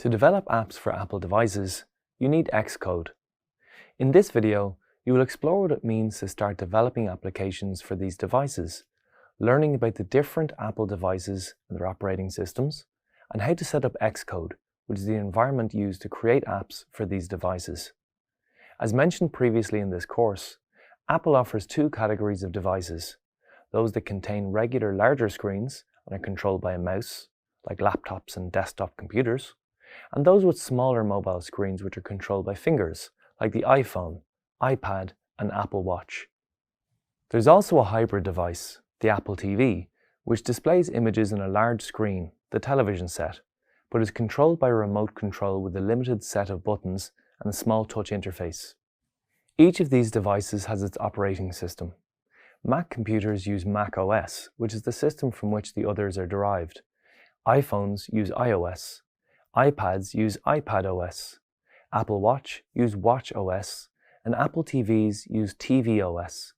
To develop apps for Apple devices, you need Xcode. In this video, you will explore what it means to start developing applications for these devices, learning about the different Apple devices and their operating systems, and how to set up Xcode, which is the environment used to create apps for these devices. As mentioned previously in this course, Apple offers two categories of devices: those that contain regular larger screens and are controlled by a mouse, like laptops and desktop computers, and those with smaller mobile screens which are controlled by fingers, like the iPhone, iPad, and Apple Watch. There's also a hybrid device, the Apple TV, which displays images on a large screen, the television set, but is controlled by a remote control with a limited set of buttons and a small touch interface. Each of these devices has its operating system. Mac computers use Mac OS, which is the system from which the others are derived. iPhones use iOS. iPads use iPad OS. Apple Watch use Watch OS, and Apple TVs use TV OS.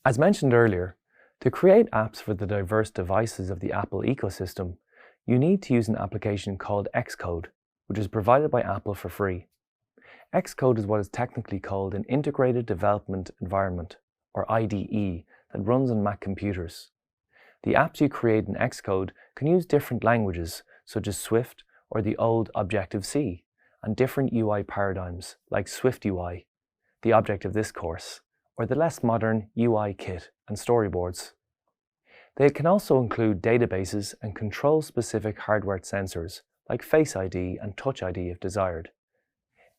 As mentioned earlier, to create apps for the diverse devices of the Apple ecosystem, you need to use an application called Xcode, which is provided by Apple for free. Xcode is what is technically called an Integrated Development Environment, or IDE, that runs on Mac computers. The apps you create in Xcode can use different languages, such as Swift or the old Objective-C, and different UI paradigms, like SwiftUI, the object of this course, or the less modern UI-Kit and storyboards. They can also include databases and control-specific hardware sensors, like Face ID and Touch ID if desired.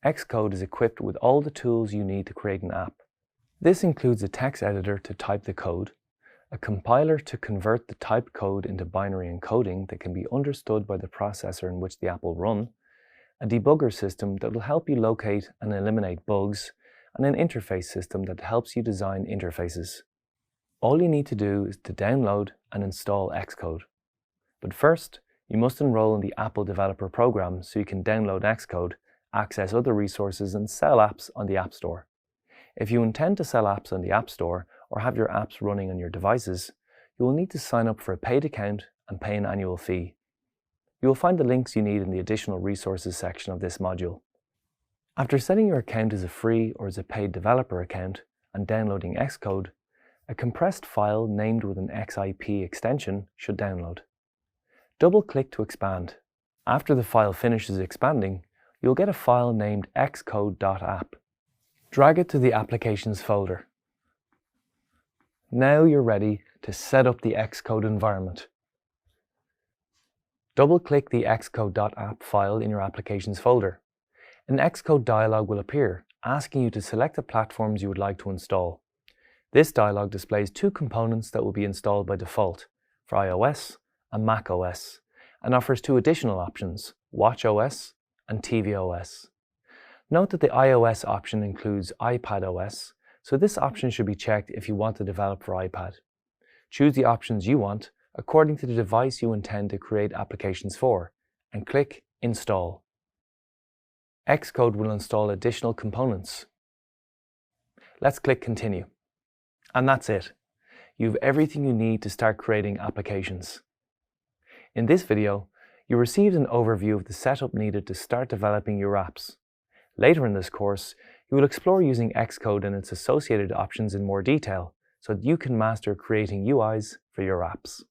Xcode is equipped with all the tools you need to create an app. This includes a text editor to type the code, a compiler to convert the typed code into binary encoding that can be understood by the processor in which the app will run, a debugger system that will help you locate and eliminate bugs, and an interface system that helps you design interfaces. All you need to do is to download and install Xcode. But first, you must enroll in the Apple Developer Program so you can download Xcode, access other resources, and sell apps on the App Store. If you intend to sell apps on the App Store or have your apps running on your devices, you will need to sign up for a paid account and pay an annual fee. You will find the links you need in the Additional Resources section of this module. After setting your account as a free or as a paid developer account and downloading Xcode, a compressed file named with an XIP extension should download. Double-click to expand. After the file finishes expanding, you'll get a file named xcode.app. Drag it to the Applications folder. Now you're ready to set up the Xcode environment. Double-click the xcode.app file in your Applications folder. An Xcode dialog will appear, asking you to select the platforms you would like to install. This dialog displays two components that will be installed by default for iOS and Mac OS, and offers two additional options, Watch OS and TV OS. Note that the iOS option includes iPad OS, so this option should be checked if you want to develop for iPad. Choose the options you want according to the device you intend to create applications for, and click Install. Xcode will install additional components. Let's click Continue. And that's it. You have everything you need to start creating applications. In this video, you received an overview of the setup needed to start developing your apps. Later in this course, you will explore using Xcode and its associated options in more detail so that you can master creating UIs for your apps.